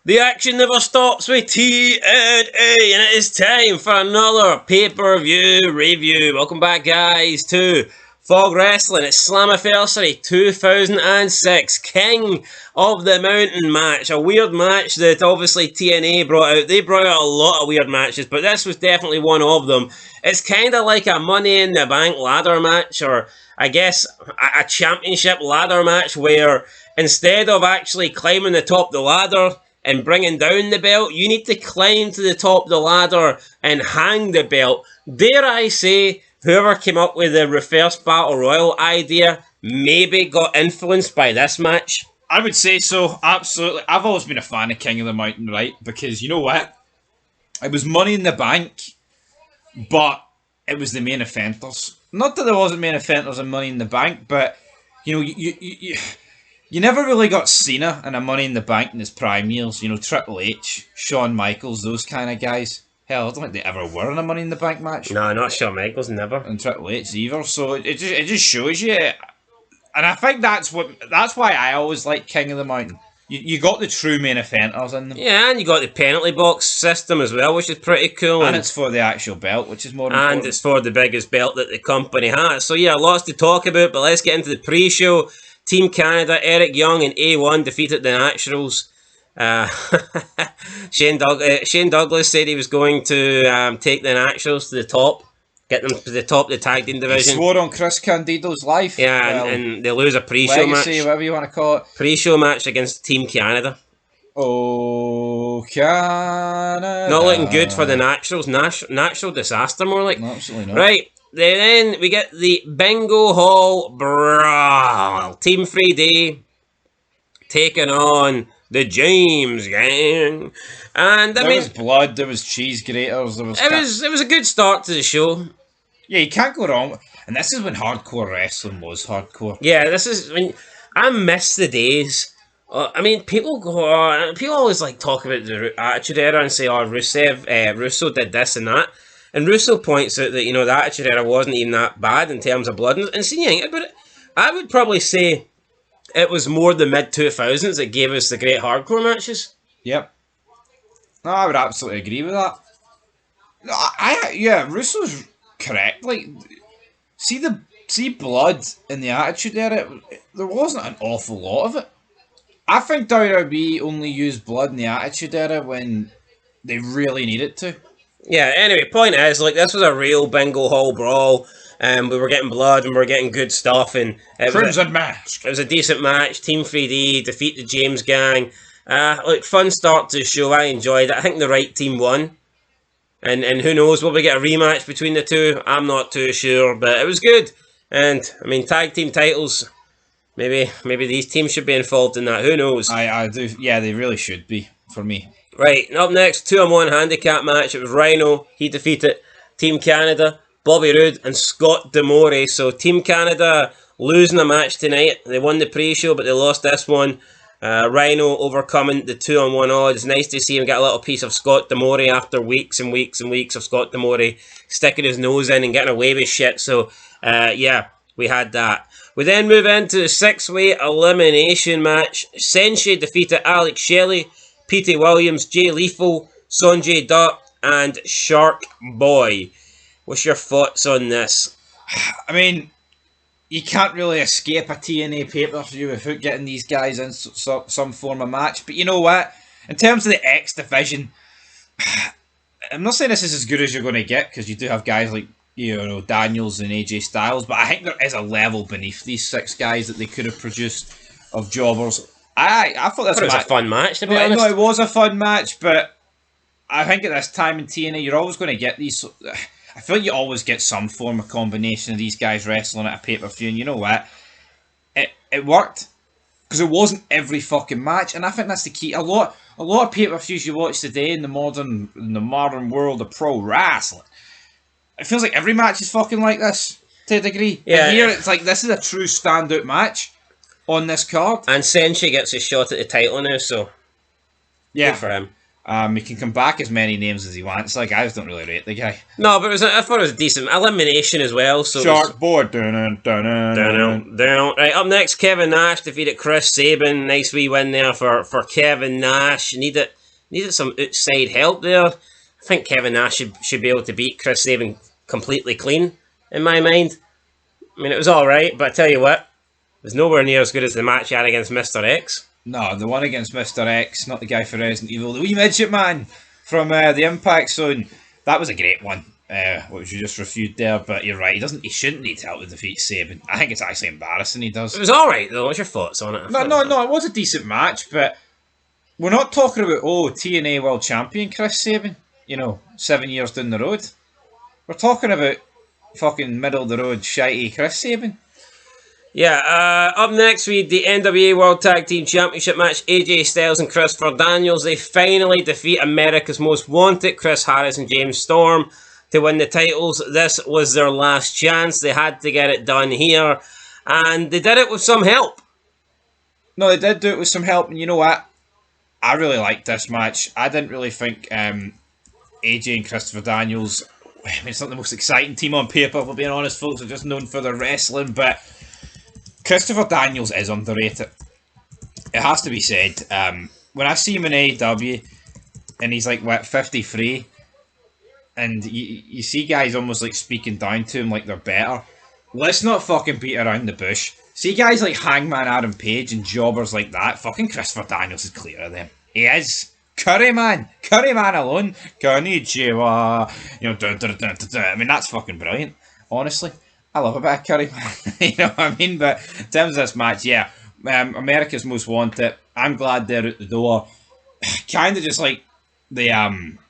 The action never stops with TNA, and it is time for another pay-per-view review. Welcome back, guys, to Fog Wrestling. It's Slammiversary 2006, King of the Mountain match. A weird match that obviously TNA brought out. They brought out a lot of weird matches, but this was definitely one of them. It's kind of like a Money in the Bank ladder match, or I guess a championship ladder match, where instead of actually climbing the top of the ladder and bringing down the belt, you need to climb to the top of the ladder and hang the belt. Dare I say, whoever came up with the reverse battle royal idea maybe got influenced by this match. I would say so, absolutely. I've always been a fan of King of the Mountain, right? Because you know what? It was Money in the Bank, but it was the main eventers. Not that there wasn't main eventers in Money in the Bank, but you know, you never really got Cena in a Money in the Bank in his prime years. You know, Triple H, Shawn Michaels, those kind of guys. Hell, I don't think they ever were in a Money in the Bank match. No, not Shawn Michaels, never. And Triple H either. So it just shows you. And I think that's why I always like King of the Mountain. You got the true main eventers in them. Yeah, and you got the penalty box system as well, which is pretty cool. And it's for the actual belt, which is more important. And it's for the biggest belt that the company has. So yeah, lots to talk about, but let's get into the pre-show. Team Canada, Eric Young and A1 defeated the Naturals. Shane Douglas said he was going to take the Naturals to the top. Get them to the top of the tag team division. He swore on Chris Candido's life. Yeah, and they lose a pre-show match. Whatever you want to call it. Pre-show match against Team Canada. Oh, Canada. Not looking good for the Naturals. Natural disaster, more like. No, absolutely not. Right. Then we get the Bingo Hall Brawl. Team 3D taking on the James Gang. And there was blood, there was cheese graters, it was a good start to the show. Yeah, you can't go wrong. And this is when hardcore wrestling was hardcore. Yeah, this is when I miss the days. I mean, people always like talk about the Attitude Era and say, "Oh, Russo did this and that." And Russo points out that, you know, the Attitude Era wasn't even that bad in terms of blood. And seeing about it, I would probably say it was more the mid-2000s that gave us the great hardcore matches. Yep. No, I would absolutely agree with that. Yeah, Russo's correct. Like, see blood in the Attitude Era, there wasn't an awful lot of it. I think WWE only used blood in the Attitude Era when they really needed to. Yeah, anyway, point is, like, this was a real Bingo Hall brawl, and we were getting blood and we were getting good stuff, and Crimson Mask. It was a decent match. Team 3D defeat the James Gang. Fun start to the show. I enjoyed it. I think the right team won, and who knows, will we get a rematch between the two? I'm not too sure, but it was good. And I mean, tag team titles. Maybe these teams should be involved in that. Who knows? I do. Yeah, they really should be for me. Right, up next, 2-on-1 handicap match. It was Rhino. He defeated Team Canada, Bobby Roode, and Scott D'Amore. So Team Canada losing a match tonight. They won the pre-show, but they lost this one. Rhino overcoming the 2-on-1 odds. Nice to see him get a little piece of Scott D'Amore after weeks and weeks and weeks of Scott D'Amore sticking his nose in and getting away with shit. So, yeah, we had that. We then move into the 6-way elimination match. Sensei defeated Alex Shelley, Pete Williams, Jay Lethal, Sonjay Dutt, and Shark Boy. What's your thoughts on this? I mean, you can't really escape a TNA pay-per-view without getting these guys in some form of match. But you know what? In terms of the X division, I'm not saying this is as good as you're going to get, because you do have guys like, you know, Daniels and AJ Styles, but I think there is a level beneath these 6 guys that they could have produced of jobbers. I thought this was a fun match, to be honest. No, it was a fun match, but I think at this time in TNA, you're always going to get these. I feel like you always get some form of combination of these guys wrestling at a pay-per-view, and you know what? It worked, because it wasn't every fucking match, and I think that's the key. A lot of pay-per-views you watch today in the modern world of pro wrestling, it feels like every match is fucking like this to a degree. Yeah. And here it's like, this is a true standout match on this card. And Sensei gets a shot at the title now, so yeah, good for him. He can come back as many names as he wants. Like, I just don't really rate the guy. No, but I thought it was a decent elimination as well. So Shark board. Right, up next, Kevin Nash defeated Chris Sabin. Nice wee win there for Kevin Nash. Needed Needed some outside help there. I think Kevin Nash should be able to beat Chris Sabin completely clean, in my mind. I mean, it was alright, but I tell you what, it was nowhere near as good as the match he had against Mr. X. No, the one against Mr. X, not the guy for Resident Evil, the wee midget man from the Impact Zone. That was a great one, which you just reviewed there, but you're right, he shouldn't need help to defeat Sabin. I think it's actually embarrassing he does. It was alright though, what's your thoughts on it? No, it was a decent match, but we're not talking about, TNA World Champion Chris Sabin, 7 years down the road. We're talking about fucking middle of the road shitey Chris Sabin. Yeah, up next we had the NWA World Tag Team Championship match. AJ Styles and Christopher Daniels. They finally defeat America's Most Wanted, Chris Harris and James Storm, to win the titles. This was their last chance. They had to get it done here, and they did it with some help. No, they did do it with some help, and you know what? I really liked this match. I didn't really think AJ and Christopher Daniels, it's not the most exciting team on paper, we're being honest, folks. They're just known for their wrestling, but Christopher Daniels is underrated. It has to be said. When I see him in AEW, and he's like, 53, and you see guys almost like speaking down to him like they're better, let's not fucking beat around the bush. See guys like Hangman Adam Page and jobbers like that, fucking Christopher Daniels is clear of them. He is. Curry man alone. Konnichiwa. I mean, that's fucking brilliant. Honestly, I love a bit of Curry man. You know what I mean? But in terms of this match, yeah, America's Most Wanted. I'm glad they're out the door. Kind of just like the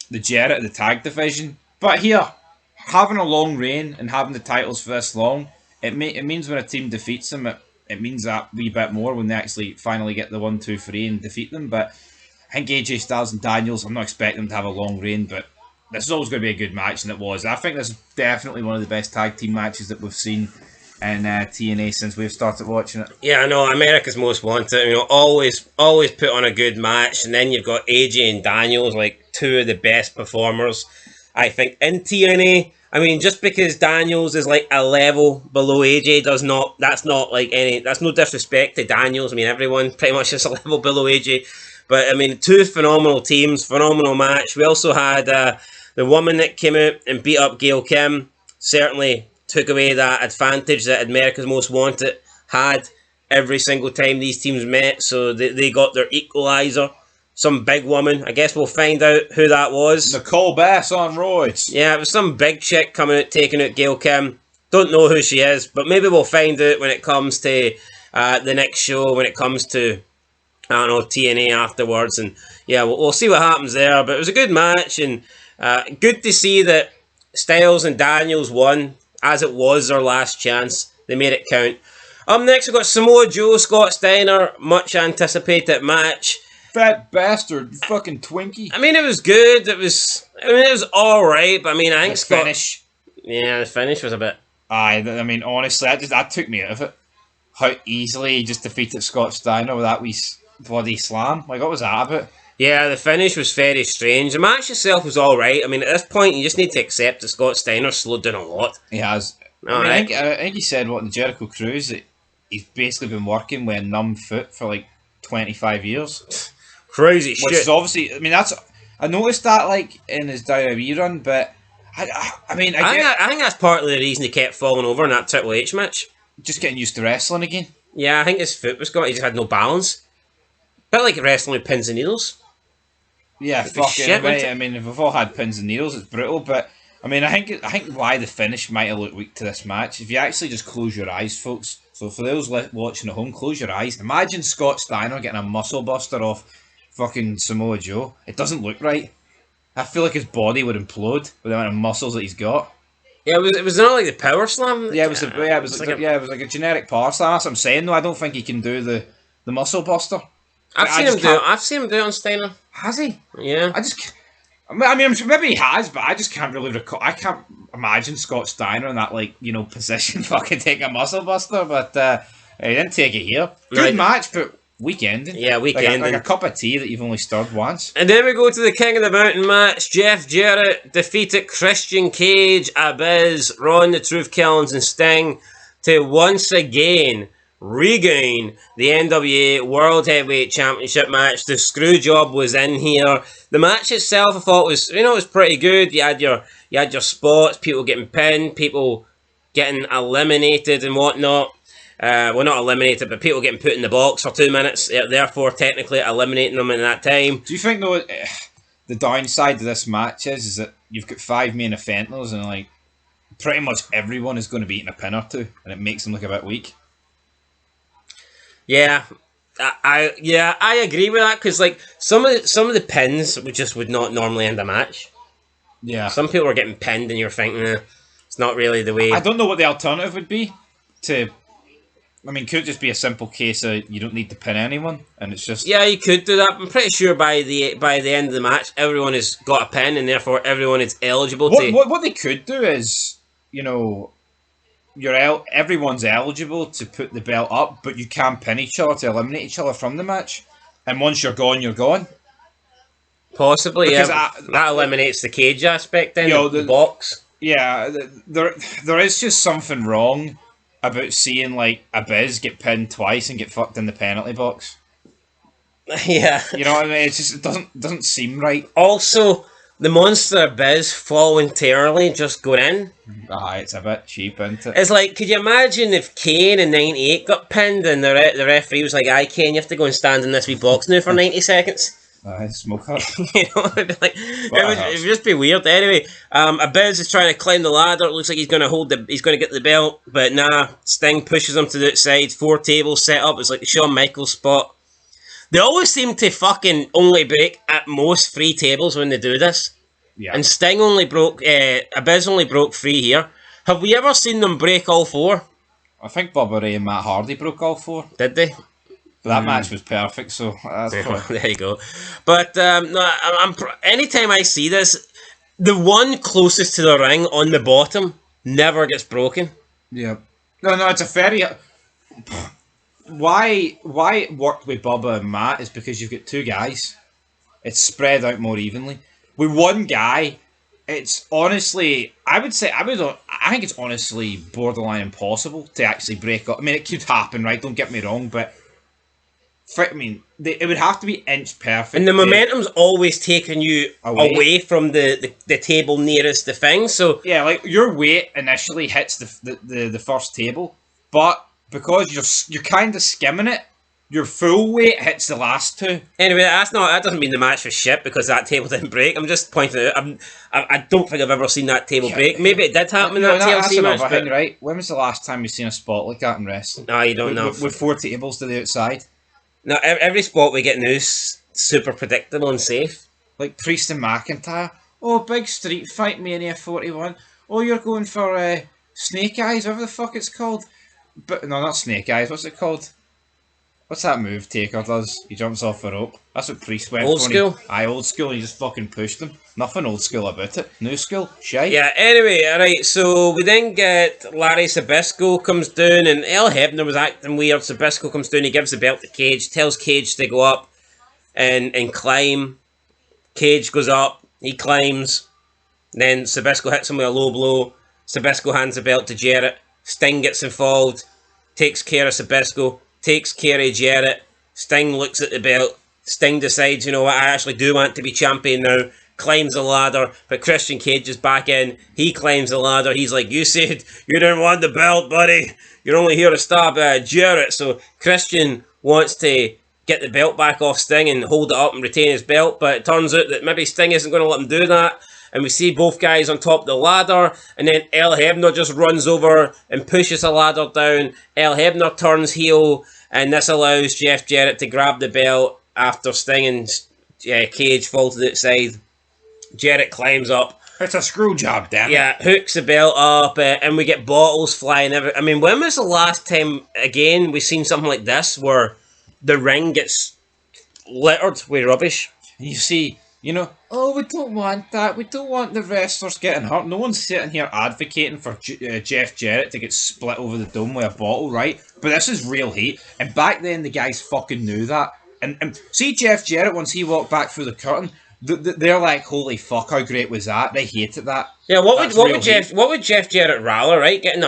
Jarrett of the tag division. But here, having a long reign and having the titles for this long, it means when a team defeats them, it means that wee bit more when they actually finally get the 1, 2, 3 and defeat them. But I think AJ Styles and Daniels, I'm not expecting them to have a long reign, but this is always going to be a good match, and it was. I think this is definitely one of the best tag team matches that we've seen in TNA since we've started watching it. Yeah, I know, America's Most Wanted, always put on a good match, and then you've got AJ and Daniels, like two of the best performers, I think, in TNA. I mean, just because Daniels is like a level below AJ that's no disrespect to Daniels. I mean, everyone pretty much is a level below AJ. But, I mean, two phenomenal teams, phenomenal match. We also had the woman that came out and beat up Gail Kim. Certainly took away that advantage that America's Most Wanted had every single time these teams met. So they got their equaliser. Some big woman. I guess we'll find out who that was. Nicole Bass on roids. Yeah, it was some big chick coming out, taking out Gail Kim. Don't know who she is, but maybe we'll find out when it comes to the next show, when it comes to, I don't know, TNA afterwards. And yeah, we'll see what happens there. But it was a good match, and good to see that Styles and Daniels won, as it was their last chance. They made it count. Up next, we've got Samoa Joe, Scott Steiner. Much anticipated match. Fat bastard, fucking Twinkie. I mean, it was good. It was alright, but I mean, I think the finish. Yeah, the finish was a bit. I mean, honestly, that took me out of it. How easily he just defeated Scott Steiner with that wee bloody slam. Like, what was that about? Yeah, the finish was very strange. The match itself was alright. I mean, at this point, you just need to accept that Scott Steiner slowed down a lot. He has. I think he said, in the Jericho Cruise, that he's basically been working with a numb foot for like 25 years. Crazy shit. Which is obviously, I mean, I noticed that like in his WWE run, but I think that's partly the reason he kept falling over in that Triple H match. Just getting used to wrestling again. Yeah, I think his foot was gone. He just had no balance. Bit like wrestling with pins and needles. Yeah, fuck it. Right? I mean, if we've all had pins and needles, it's brutal. But I mean, I think why the finish might have looked weak to this match. If you actually just close your eyes, folks. So for those watching at home, close your eyes. Imagine Scott Steiner getting a muscle buster off fucking Samoa Joe. It doesn't look right. I feel like his body would implode with the amount of muscles that he's got. Yeah, it was not like the power slam. Yeah, it was like a generic power slam. That's what I'm saying. No, I don't think he can do the muscle buster. I've seen him do it on Steiner. Has he? Yeah. I mean, maybe he has, but I just can't really recall. I can't imagine Scott Steiner in that position, fucking taking a muscle buster. But he didn't take it here. Good match, but weak ending. Yeah, weak ending. Like a cup of tea that you've only stirred once. And then we go to the King of the Mountain match. Jeff Jarrett defeated Christian Cage, Abyss, Ron the Truth Killings, and Sting to once again regain the NWA World Heavyweight Championship match. The Screwjob was in here. The match itself, I thought was, it was pretty good. You had your spots, people getting pinned, people getting eliminated and whatnot. Well, not eliminated, but people getting put in the box for 2 minutes. Therefore, technically eliminating them in that time. Do you think though the downside of this match is that you've got 5 main eventers and like pretty much everyone is going to be eating a pin or two, and it makes them look a bit weak. Yeah, I agree with that because like some of the pins would not normally end a match. Yeah, some people are getting pinned, and you're thinking it's not really the way. I don't know what the alternative would be to. I mean, could it just be a simple case of you don't need to pin anyone, and it's just... Yeah, you could do that. I'm pretty sure by the end of the match, everyone has got a pin, and therefore everyone is eligible to... What they could do is, everyone's eligible to put the belt up, but you can pin each other to eliminate each other from the match, and once you're gone, you're gone. Possibly, because that eliminates the cage aspect then, the box. Yeah, there is just something wrong about seeing like a Biz get pinned twice and get fucked in the penalty box. Yeah, you know what I mean. It doesn't seem right. Also, the Monster Biz voluntarily just going in. It's a bit cheap, isn't it? It's like, could you imagine if Kane in '98 got pinned and the referee was like, "Aye, Kane, you have to go and stand in this wee box now for 90 seconds." Smoke up. It'd be like, it would just be weird. Anyway, a Biz is trying to climb the ladder. It looks like he's going to get the belt, but nah. Sting pushes him to the outside. 4 tables set up. It's like the Shawn Michaels spot. They always seem to fucking only break at most 3 tables when they do this. Yeah. And Sting only broke. A Biz only broke 3 here. Have we ever seen them break all 4? I think Bubba Ray and Matt Hardy broke all 4. Did they? That match was perfect, so that's there you go. But no, anytime I see this, the one closest to the ring on the bottom never gets broken. Yeah. No, it's a very... Why it worked with Bubba and Matt is because you've got 2 guys. It's spread out more evenly. With one guy, it's honestly... I think it's honestly borderline impossible to actually break up. I mean, it could happen, right? Don't get me wrong, but... it would have to be inch perfect. And the momentum's always taking you away from the table nearest the thing, so... Yeah, like, your weight initially hits the first table, but because you're kind of skimming it, your full weight hits the last 2. Anyway, that doesn't mean the match was shit because that table didn't break. I'm just pointing out, I don't think I've ever seen that table break. Maybe it did happen in that TLC match, but... thing, right? When was the last time you've seen a spot like that in wrestling? No, you don't know. With 4 tables to the outside? Now, every spot we get now is super predictable and safe. Like Priest and McIntyre. Oh, big street fight, Mania 41. Oh, you're going for Snake Eyes, whatever the fuck it's called. But no, not Snake Eyes. What's it called? What's that move Taker does? He jumps off a rope. That's what Priest went for. Old school? Old school. He just fucking pushed him. Nothing old school about it. New school. Shite. Yeah, anyway, alright, so we then get Larry Zbyszko comes down, and El Hebner was acting weird. Zbyszko comes down, he gives the belt to Cage, tells Cage to go up and climb. Cage goes up, he climbs, then Zbyszko hits him with a low blow. Zbyszko hands the belt to Jarrett. Sting gets involved, takes care of Zbyszko, takes care of Jarrett. Sting looks at the belt. Sting decides, you know what, I actually do want to be champion now. Climbs the ladder, but Christian Cage is back in. He climbs the ladder. He's like, you said you didn't want the belt, buddy. You're only here to stop Jarrett. So Christian wants to get the belt back off Sting and hold it up and retain his belt, but it turns out that maybe Sting isn't going to let him do that. And we see both guys on top of the ladder, and then El Hebner just runs over and pushes the ladder down. El Hebner turns heel, and this allows Jeff Jarrett to grab the belt after Sting and Cage fall to the outside. Jarrett climbs up. It's a screw job, damn it. Yeah, hooks the belt up, and we get bottles flying everywhere. I mean, when was the last time, again, we've seen something like this, where the ring gets littered with rubbish? You see, we don't want that. We don't want the wrestlers getting hurt. No one's sitting here advocating for Jeff Jarrett to get split over the dome with a bottle, right? But this is real heat. And back then, the guys fucking knew that. And see Jeff Jarrett, once he walked back through the curtain, they're like, holy fuck, how great was that? They hated that. Yeah, what would Jeff Jarrett rather, right? Getting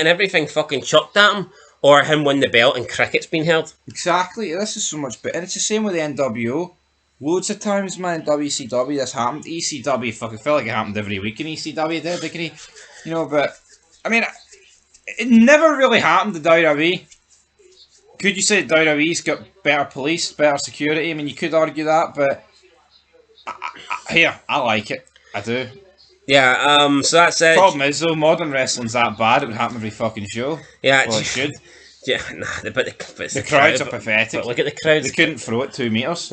everything fucking chucked at him, or him win the belt and cricket's been held. Exactly. This is so much better. And it's the same with the NWO. Loads of times, man, in WCW this happened. ECW, fucking felt like it happened every week in ECW, didn't it? You know, but, I mean, it never really happened to WWE. Could you say WWE's got better police, better security? I mean, you could argue that, but I like it. I do. Yeah, so that's it. Problem is, though, modern wrestling's that bad, it would happen every fucking show. Yeah, well, it should. Yeah, nah, but the crowds are pathetic. But look at the crowds. They couldn't throw it 2 meters,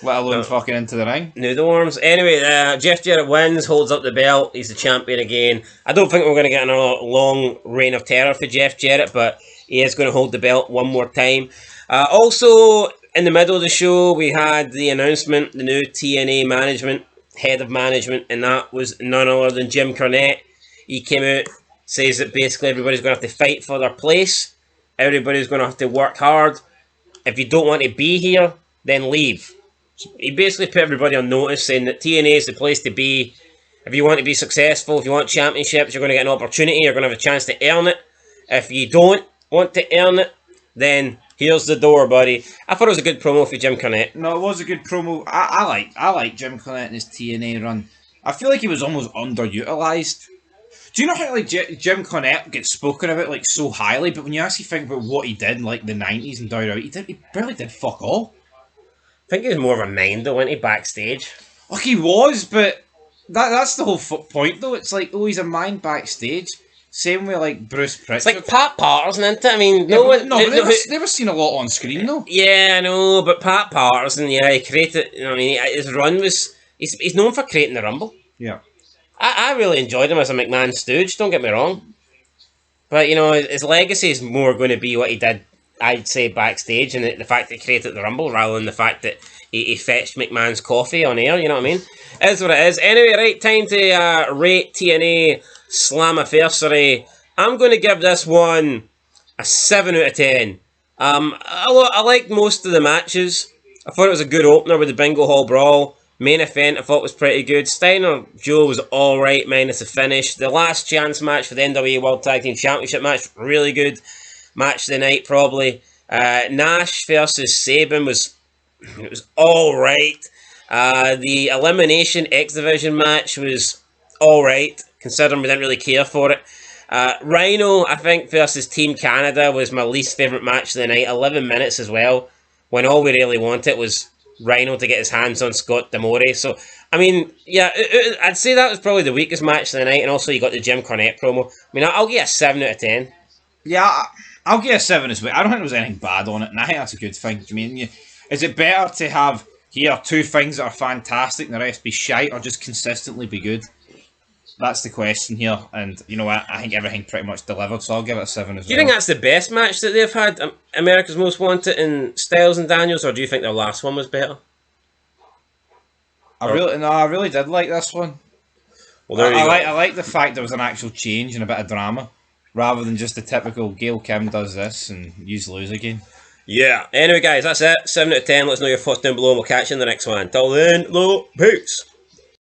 let alone fucking into the ring. Noodle arms. Anyway, Jeff Jarrett wins, holds up the belt. He's the champion again. I don't think we're going to get another long reign of terror for Jeff Jarrett, but he is going to hold the belt one more time. Also, in the middle of the show, we had the announcement, the new TNA management, head of management, and that was none other than Jim Cornette. He came out, says that basically everybody's going to have to fight for their place. Everybody's going to have to work hard. If you don't want to be here, then leave. He basically put everybody on notice, saying that TNA is the place to be. If you want to be successful, if you want championships, you're going to get an opportunity, you're going to have a chance to earn it. If you don't want to earn it, then here's the door, buddy. I thought it was a good promo for Jim Cornette. No, it was a good promo. I like Jim Cornette and his TNA run. I feel like he was almost underutilized. Do you know how like Jim Cornette gets spoken about like so highly, but when you actually think about what he did in like the 90s and WWE, he barely did fuck all. I think he was more of a mind though, wasn't he, backstage? Like he was, but that's the whole point though. It's like, oh, he's a mind backstage. Same with like Bruce Pritchard. It's like Pat Patterson, isn't it? I mean, they were seen a lot on screen though. Yeah, I know, but Pat Patterson, yeah, he created. You know, I mean, his run was. He's known for creating the Rumble. Yeah. I really enjoyed him as a McMahon stooge, don't get me wrong. But, you know, his legacy is more going to be what he did, I'd say, backstage, and the fact that he created the Rumble, rather than the fact that he fetched McMahon's coffee on air, you know what I mean? It is what it is. Anyway, right, time to rate TNA Slammiversary. I'm going to give this one a 7 out of 10. I liked most of the matches. I thought it was a good opener with the Bingo Hall Brawl. Main event I thought was pretty good. Steiner Joe was alright minus the finish. The last chance match for the NWA World Tag Team Championship match, really good. Match of the night probably. Nash versus Sabin was alright. The Elimination X Division match was alright, considering we didn't really care for it. Rhino, I think, versus Team Canada was my least favourite match of the night. 11 minutes as well, when all we really wanted was Rhino to get his hands on Scott D'Amore. So, I mean, yeah, I'd say that was probably the weakest match of the night, and also you got the Jim Cornette promo. I mean, I'll give it a 7 out of 10. Yeah, I'll give it a 7 as well. I don't think there was anything bad on it, and I think that's a good thing. I mean, is it better to have here 2 things that are fantastic and the rest be shite, or just consistently be good? That's the question here, and you know what? I think everything pretty much delivered, so I'll give it a 7 as well. Do you think that's the best match that they've had, America's Most Wanted in Styles and Daniels, or do you think their last one was better? I really did like this one. Well, I like the fact there was an actual change and a bit of drama, rather than just the typical Gail Kim does this and you lose again. Yeah. Anyway, guys, that's it. 7 out of 10. Let us know your thoughts down below, and we'll catch you in the next one. Until then, peace.